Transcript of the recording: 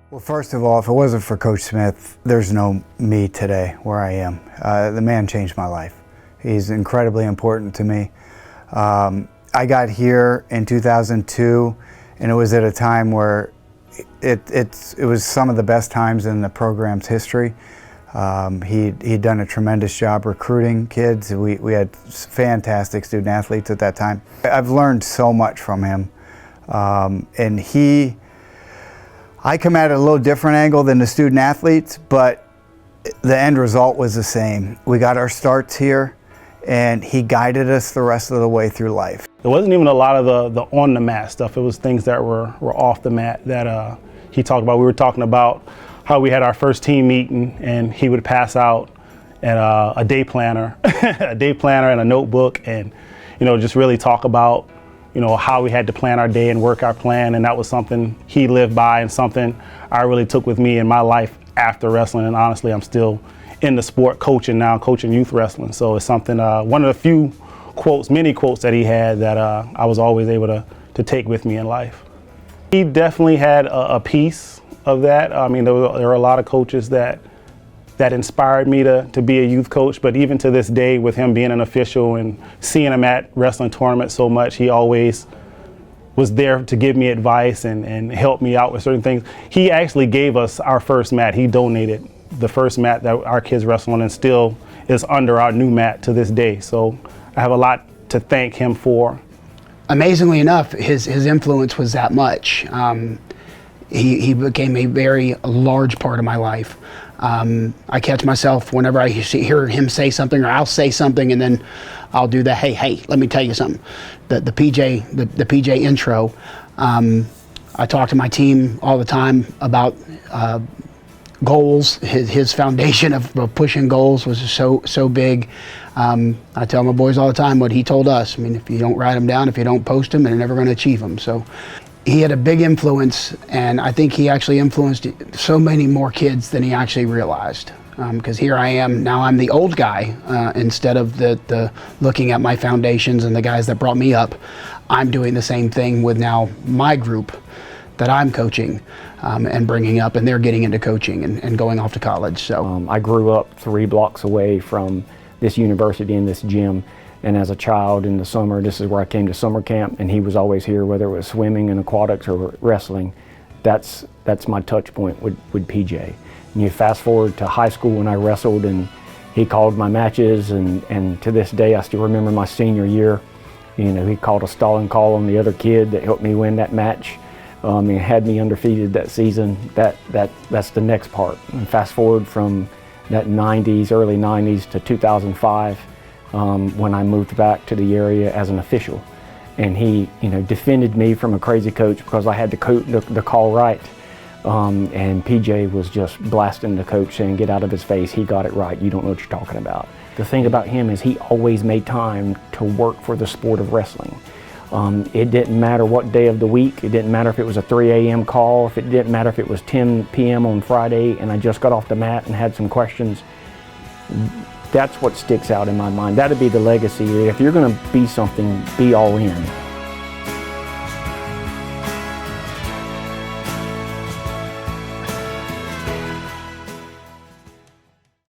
Well, first of all, if it wasn't for Coach Smith, there's no me today where I am. The man changed my life. He's incredibly important to me. I got here in 2002, and it was at a time where it was some of the best times in the program's history. He'd done a tremendous job recruiting kids. We had fantastic student athletes at that time. I've learned so much from him, and I come at it a little different angle than the student athletes, but the end result was the same. We got our starts here, and he guided us the rest of the way through life. It wasn't even a lot of the on the mat stuff. It was things that were off the mat that he talked about. We were talking about how we had our first team meeting, and he would pass out a day planner, a day planner and a notebook, and just really talk about how we had to plan our day and work our plan. And that was something he lived by and something I really took with me in my life after wrestling. And honestly, I'm still in the sport coaching now, coaching youth wrestling. So it's something, one of the few quotes, many quotes that he had that I was always able to take with me in life. He definitely had a piece of that. I mean, there were a lot of coaches that inspired me to be a youth coach, but even to this day, with him being an official and seeing him at wrestling tournaments so much, he always was there to give me advice and help me out with certain things. He actually gave us our first mat. He donated the first mat that our kids wrestle on, and still is under our new mat to this day. So I have a lot to thank him for. Amazingly enough, his influence was that much. He became a very large part of my life. I catch myself whenever I hear him say something, or I'll say something, and then I'll do the hey, let me tell you something. The PJ intro. I talk to my team all the time about goals. His foundation of pushing goals was so big. I tell my boys all the time what he told us. I mean, if you don't write them down, if you don't post them, you're never going to achieve them. So he had a big influence, and I think he actually influenced so many more kids than he actually realized. Because here I am, now I'm the old guy, instead of the looking at my foundations and the guys that brought me up. I'm doing the same thing with now my group that I'm coaching and bringing up, and they're getting into coaching and going off to college. So I grew up 3 blocks away from this university and this gym. And as a child in the summer, this is where I came to summer camp, and he was always here, whether it was swimming and aquatics or wrestling. That's my touch point with PJ. And you fast forward to high school when I wrestled, and he called my matches, and to this day I still remember my senior year. He called a stalling call on the other kid that helped me win that match. He had me undefeated that season. That's the next part. And fast forward from that early 90s to 2005. When I moved back to the area as an official, and he defended me from a crazy coach because I had the call right, and PJ was just blasting the coach saying, get out of his face, he got it right, you don't know what you're talking about. The thing about him is he always made time to work for the sport of wrestling. It didn't matter what day of the week, it didn't matter if it was a 3 a.m. call, it didn't matter if it was 10 p.m. on Friday and I just got off the mat and had some questions. That's what sticks out in my mind. That'd be the legacy. If you're going to be something, be all in.